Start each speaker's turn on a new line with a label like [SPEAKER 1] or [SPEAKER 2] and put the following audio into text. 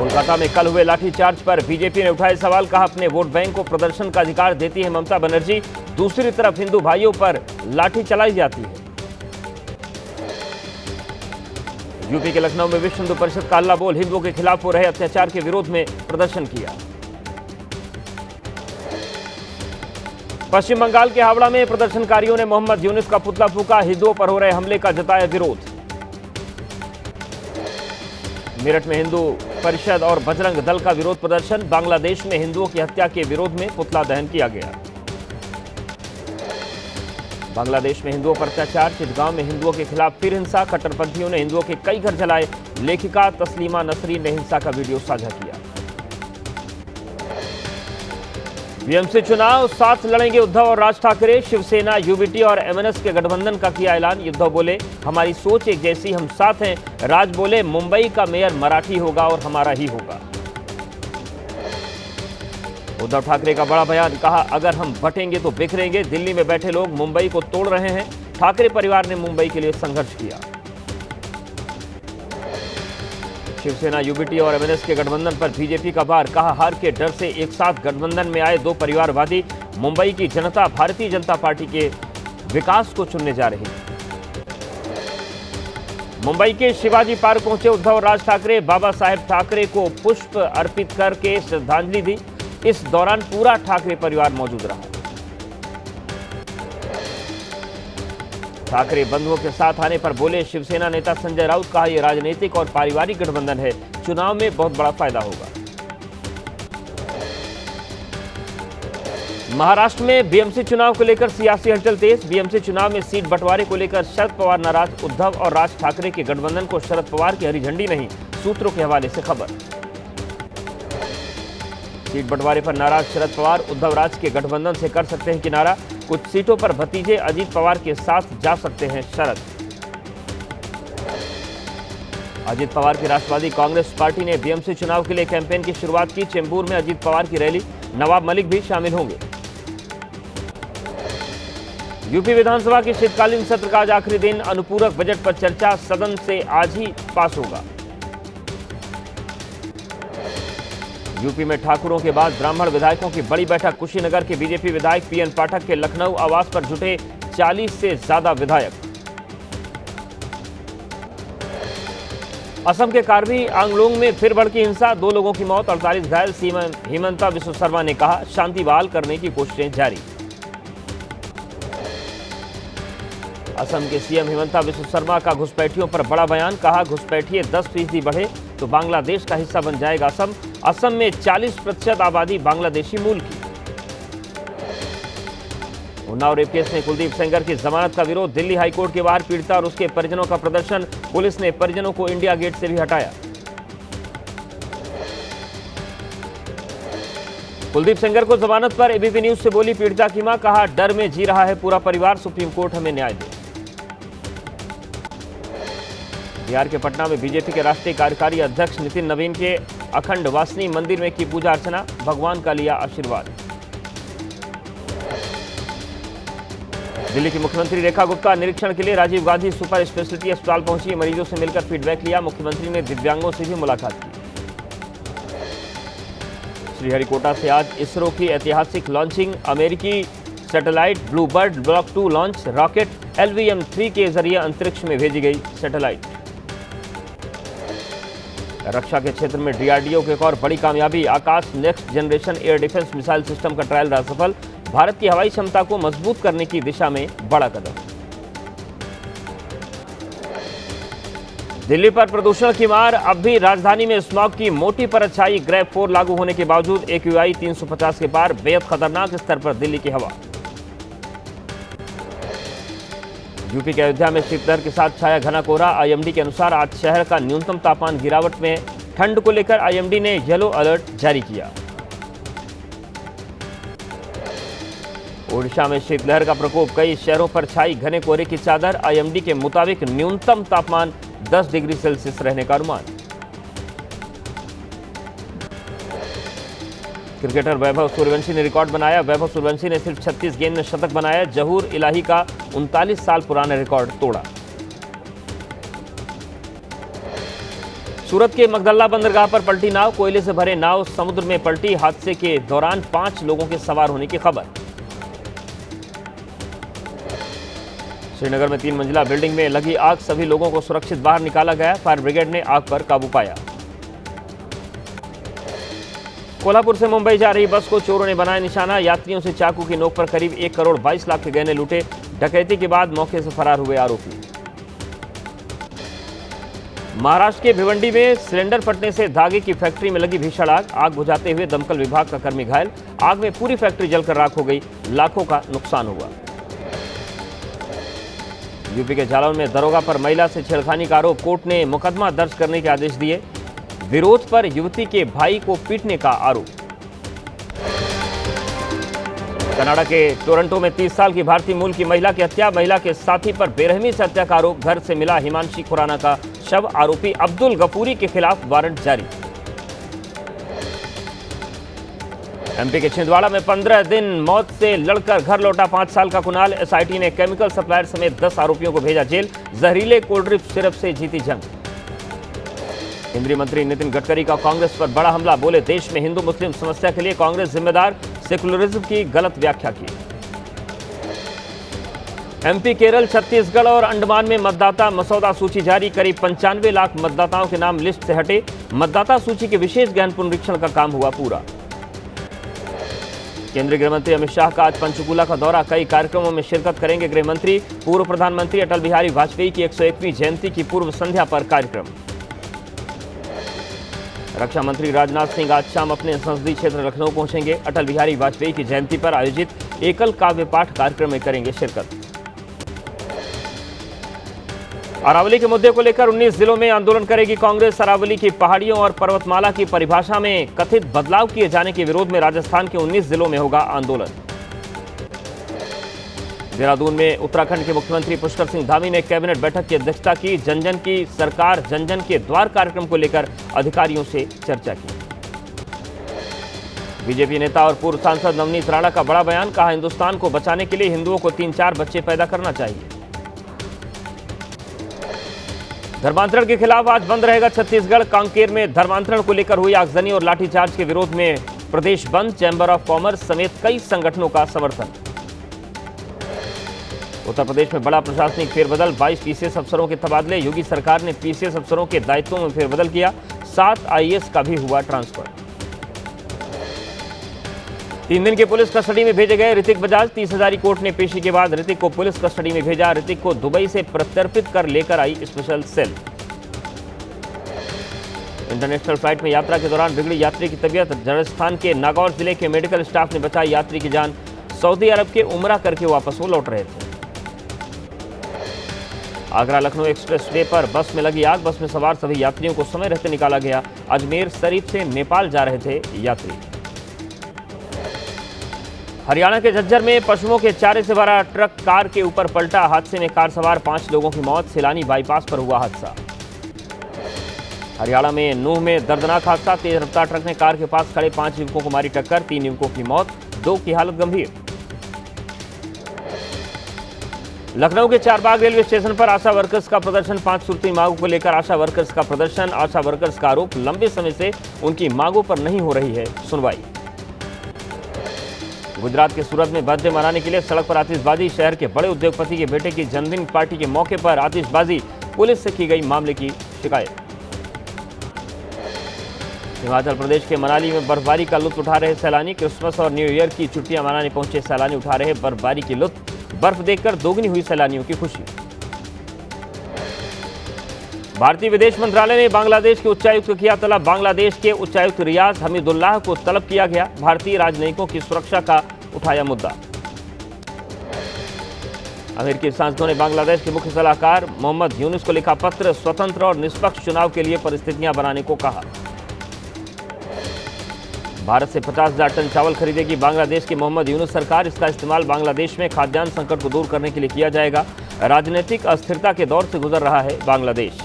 [SPEAKER 1] कोलकाता में कल हुए लाठीचार्ज पर बीजेपी ने उठाए सवाल, कहा अपने वोट बैंक को प्रदर्शन का अधिकार देती है ममता बनर्जी, दूसरी तरफ हिंदू भाइयों पर लाठी चलाई जाती है। यूपी के लखनऊ में विश्व हिंदू परिषद का हल्ला बोल हिंदुओं के खिलाफ हो रहे अत्याचार के विरोध में प्रदर्शन किया। पश्चिम बंगाल के हावड़ा में प्रदर्शनकारियों ने मोहम्मद यूनिस का पुतला फूंका, हिंदुओं पर हो रहे हमले का जताया विरोध। मेरठ में हिंदू परिषद और बजरंग दल का विरोध प्रदर्शन, बांग्लादेश में हिंदुओं की हत्या के विरोध में पुतला दहन किया गया। बांग्लादेश में हिंदुओं पर अत्याचार, चिटगांव में हिंदुओं के खिलाफ फिर हिंसा, कट्टरपंथियों ने हिंदुओं के कई घर जलाए, लेखिका तस्लीमा नसरीन ने हिंसा का वीडियो साझा किया। बीएमसी चुनाव साथ लड़ेंगे उद्धव और राज ठाकरे, शिवसेना, यूबीटी और एमएनएस के गठबंधन का किया ऐलान। उद्धव बोले हमारी सोच एक जैसी, हम साथ हैं। राज बोले मुंबई का मेयर मराठी होगा और हमारा ही होगा। उद्धव ठाकरे का बड़ा बयान, कहा अगर हम बटेंगे तो बिखरेंगे, दिल्ली में बैठे लोग मुंबई को तोड़ रहे हैं। ठाकरे परिवार ने मुंबई के लिए संघर्ष किया। शिवसेना, यूबीटी और एमएनएस के गठबंधन पर बीजेपी का वार, कहा हार के डर से एक साथ गठबंधन में आए दो परिवारवादी, मुंबई की जनता भारतीय जनता पार्टी के विकास को चुनने जा रही है। मुंबई के शिवाजी पार्क पहुंचे उद्धव और राज ठाकरे, बाबा साहेब ठाकरे को पुष्प अर्पित करके श्रद्धांजलि दी। इस दौरान पूरा ठाकरे परिवार मौजूद रहा। ठाकरे बंधुओं के साथ आने पर बोले शिवसेना नेता संजय राउत, कहा यह राजनीतिक और पारिवारिक गठबंधन है, चुनाव में बहुत बड़ा फायदा होगा। महाराष्ट्र में बीएमसी चुनाव को लेकर सियासी हलचल तेज, बीएमसी चुनाव में सीट बंटवारे को लेकर शरद पवार नाराज, उद्धव और राज ठाकरे के गठबंधन को शरद पवार की हरी झंडी नहीं, सूत्रों के हवाले से खबर। सीट बंटवारे पर नाराज शरद पवार, उद्धव राज के गठबंधन से कर सकते हैं किनारा, कुछ सीटों पर भतीजे अजीत पवार के साथ जा सकते हैं शरद। अजीत पवार की राष्ट्रवादी कांग्रेस पार्टी ने बीएमसी चुनाव के लिए कैंपेन की शुरुआत की, चेंबूर में अजीत पवार की रैली, नवाब मलिक भी शामिल होंगे। यूपी विधानसभा के शीतकालीन सत्र का आज आखिरी दिन, अनुपूरक बजट पर चर्चा सदन से आज ही पास होगा। यूपी में ठाकुरों के बाद ब्राह्मण विधायकों की बड़ी बैठक, कुशीनगर के बीजेपी विधायक पीएन पाठक के लखनऊ आवास पर जुटे 40 से ज्यादा विधायक। असम के कार्बी आंगलोंग में फिर भड़की हिंसा, 2 लोगों की मौत, 48 घायल, सीएम हिमंता बिस्वा शर्मा ने कहा शांति बहाल करने की कोशिशें जारी। असम के सीएम हिमंता बिस्वा शर्मा का घुसपैठियों पर बड़ा बयान, कहा घुसपैठिए 10% बढ़े तो बांग्लादेश का हिस्सा बन जाएगा असम। असम में 40% आबादी बांग्लादेशी मूल की। उन्नाव रेप केस में कुलदीप सेंगर की जमानत का विरोध, दिल्ली हाईकोर्ट के बाहर पीड़िता और उसके परिजनों का प्रदर्शन, पुलिस ने परिजनों को इंडिया गेट से भी हटाया। कुलदीप सेंगर को जमानत पर एबीपी न्यूज से बोली पीड़िता की मां, कहा डर में जी रहा है पूरा परिवार, सुप्रीम कोर्ट हमें न्याय दे। बिहार के पटना में बीजेपी के राष्ट्रीय कार्यकारी अध्यक्ष नितिन नवीन के अखंड वासनी मंदिर में की पूजा अर्चना, भगवान का लिया आशीर्वाद। दिल्ली की मुख्यमंत्री रेखा गुप्ता निरीक्षण के लिए राजीव गांधी सुपर स्पेशलिटी अस्पताल पहुंची, मरीजों से मिलकर फीडबैक लिया, मुख्यमंत्री ने दिव्यांगों से भी मुलाकात की। श्रीहरिकोटा से आज इसरो की ऐतिहासिक लॉन्चिंग, अमेरिकी satellite Bluebird block 2 launch, rocket LVM-3 के जरिए अंतरिक्ष में भेजी गई सैटेलाइट। रक्षा के क्षेत्र में DRDO की एक और बड़ी कामयाबी, Akash next generation air defence missile system का ट्रायल रहा सफल, भारत की हवाई क्षमता को मजबूत करने की दिशा में बड़ा कदम। दिल्ली पर प्रदूषण की मार, अब भी राजधानी में स्मॉग की मोटी परत छाई, ग्रेड 4 लागू होने के बावजूद AQI 350 के पार, बेहद खतरनाक स्तर पर दिल्ली की हवा। यूपी के अयोध्या में शीतलहर के साथ छाया घना कोहरा, IMD के अनुसार आज शहर का न्यूनतम तापमान गिरावट में, ठंड को लेकर IMD ने येलो अलर्ट जारी किया। ओडिशा में शीतलहर का प्रकोप, कई शहरों पर छाई घने कोहरे की चादर, IMD के मुताबिक न्यूनतम तापमान 10 डिग्री सेल्सियस रहने का अनुमान। क्रिकेटर वैभव सूर्यवंशी ने रिकॉर्ड बनाया, वैभव सूर्यवंशी ने सिर्फ 36 गेंद में शतक बनाया, जहूर इलाही का 39 साल पुराना रिकॉर्ड तोड़ा। सूरत के मगदल्ला बंदरगाह पर पलटी नाव, कोयले से भरे नाव समुद्र में पलटी। हादसे के दौरान 5 लोगों के सवार होने की खबर। श्रीनगर में 3 मंजिला बिल्डिंग में लगी आग, सभी लोगों को सुरक्षित बाहर निकाला गया। फायर ब्रिगेड ने आग पर काबू पाया। कोल्हापुर से मुंबई जा रही बस को चोरों ने बनाया निशाना, यात्रियों से चाकू की नोक पर करीब 1 करोड़ 22 लाख के गहने लूटे। डकैती के बाद मौके से फरार हुए आरोपी। महाराष्ट्र के भिवंडी में सिलेंडर फटने से धागे की फैक्ट्री में लगी भीषण आग, आग बुझाते हुए दमकल विभाग का कर्मी घायल। आग में पूरी फैक्ट्री जलकर राख हो गई, लाखों का नुकसान हुआ। यूपी के जालौन में दरोगा पर महिला से छेड़खानी का आरोप, कोर्ट ने मुकदमा दर्ज करने के आदेश दिए। विरोध पर युवती के भाई को पीटने का आरोप। कनाडा के टोरंटो में 30 साल की भारतीय मूल की महिला की हत्या, महिला के साथी पर बेरहमी से हत्या का आरोप। घर से मिला हिमांशी खुराना का शव, आरोपी अब्दुल गफूरी के खिलाफ वारंट जारी। एमपी के छिंदवाड़ा में 15 दिन मौत से लड़कर घर लौटा 5 साल का कुणाल। एसआईटी ने केमिकल सप्लायर समेत 10 आरोपियों को भेजा जेल। जहरीले कोल्ड ड्रिंक सिरप से जीती जंग। केंद्रीय मंत्री नितिन गडकरी का कांग्रेस पर बड़ा हमला, बोले देश में हिंदू मुस्लिम समस्या के लिए कांग्रेस जिम्मेदार, सेकुलरिज्म की गलत व्याख्या की। एमपी, केरल, छत्तीसगढ़ और अंडमान में मतदाता मसौदा सूची जारी, करीब 95 लाख मतदाताओं के नाम लिस्ट से हटे। मतदाता सूची के विशेष गहन पुनरीक्षण का काम हुआ पूरा। केंद्रीय गृहमंत्री अमित शाह का आज पंचकुला का दौरा, कई कार्यक्रमों में शिरकत करेंगे गृहमंत्री। पूर्व प्रधानमंत्री अटल बिहारी वाजपेयी की 101वीं जयंती की पूर्व संध्या पर कार्यक्रम। रक्षा मंत्री राजनाथ सिंह आज शाम अपने संसदीय क्षेत्र लखनऊ पहुंचेंगे। अटल बिहारी वाजपेयी की जयंती पर आयोजित एकल काव्य पाठ कार्यक्रम में करेंगे शिरकत। अरावली के मुद्दे को लेकर 19 जिलों में आंदोलन करेगी कांग्रेस। अरावली की पहाड़ियों और पर्वतमाला की परिभाषा में कथित बदलाव किए जाने के विरोध में राजस्थान के 19 जिलों में होगा आंदोलन। देहरादून में उत्तराखंड के मुख्यमंत्री पुष्कर सिंह धामी ने कैबिनेट बैठक की अध्यक्षता की। जन जन की सरकार, जन जन के द्वार कार्यक्रम को लेकर अधिकारियों से चर्चा की। बीजेपी नेता और पूर्व सांसद नवनीत राणा का बड़ा बयान, कहा हिंदुस्तान को बचाने के लिए हिंदुओं को 3-4 बच्चे पैदा करना चाहिए। धर्मांतरण के खिलाफ आज बंद रहेगा छत्तीसगढ़। कांकेर में धर्मांतरण को लेकर हुई आगजनी और लाठीचार्ज के विरोध में प्रदेश बंद। चैंबर ऑफ कॉमर्स समेत कई संगठनों का समर्थन। उत्तर प्रदेश में बड़ा प्रशासनिक फेरबदल, 22 पीसीएस अफसरों के तबादले। योगी सरकार ने पीसीएस अफसरों के दायित्वों में फेरबदल किया। 7 आईएएस का भी हुआ ट्रांसफर। 3 दिन के पुलिस कस्टडी में भेजे गए ऋतिक बजाज। 30 हजारी कोर्ट ने पेशी के बाद ऋतिक को पुलिस कस्टडी में भेजा। ऋतिक को दुबई से प्रत्यर्पित कर लेकर आई स्पेशल सेल। इंटरनेशनल फ्लाइट में यात्रा के दौरान बिगड़ी यात्री की तबीयत। राजस्थान के नागौर जिले के मेडिकल स्टाफ ने बचाई यात्री की जान। सऊदी अरब के उमरा करके वापस वो लौट रहे थे। आगरा लखनऊ एक्सप्रेस वे पर बस में लगी आग, बस में सवार सभी यात्रियों को समय रहते निकाला गया। अजमेर शरीफ से नेपाल जा रहे थे यात्री। हरियाणा के झज्जर में पशुओं के चारे से भरा ट्रक कार के ऊपर पलटा। हादसे में कार सवार 5 लोगों की मौत। सैलानी बाईपास पर हुआ हादसा। हरियाणा में नूह में दर्दनाक हादसा, तेज रफ्तार ट्रक ने कार के पास खड़े 5 युवकों को मारी टक्कर। 3 युवकों की मौत, 2 की हालत गंभीर। लखनऊ के चारबाग रेलवे स्टेशन पर आशा वर्कर्स का प्रदर्शन। 5 सूत्री मांगों को लेकर आशा वर्कर्स का प्रदर्शन। आशा वर्कर्स का आरोप, लंबे समय से उनकी मांगों पर नहीं हो रही है सुनवाई। गुजरात के सूरत में बर्थडे मनाने के लिए सड़क पर आतिशबाजी। शहर के बड़े उद्योगपति के बेटे की जन्मदिन पार्टी के मौके पर आतिशबाजी। पुलिस से की गई मामले की शिकायत। हिमाचल प्रदेश के मनाली में बर्फबारी का लुत्फ उठा रहे सैलानी। क्रिसमस और न्यू ईयर की छुट्टियां मनाने पहुंचे सैलानी उठा रहे बर्फबारी की लुत्फ। बर्फ देखकर दोगुनी हुई सैलानियों की खुशी। भारतीय विदेश मंत्रालय ने बांग्लादेश के उच्चायुक्त को किया तलब। बांग्लादेश के उच्चायुक्त रियाज हमीदुल्लाह को तलब किया गया। भारतीय राजनयिकों की सुरक्षा का उठाया मुद्दा। अमेरिकी सांसदों ने बांग्लादेश के मुख्य सलाहकार मोहम्मद यूनुस को लिखा पत्र। स्वतंत्र और निष्पक्ष चुनाव के लिए परिस्थितियां बनाने को कहा। भारत से 50,000 टन चावल खरीदेगी बांग्लादेश की मोहम्मद यूनुस सरकार। इसका इस्तेमाल बांग्लादेश में खाद्यान्न संकट को दूर करने के लिए किया जाएगा। राजनीतिक अस्थिरता के दौर से गुजर रहा है बांग्लादेश।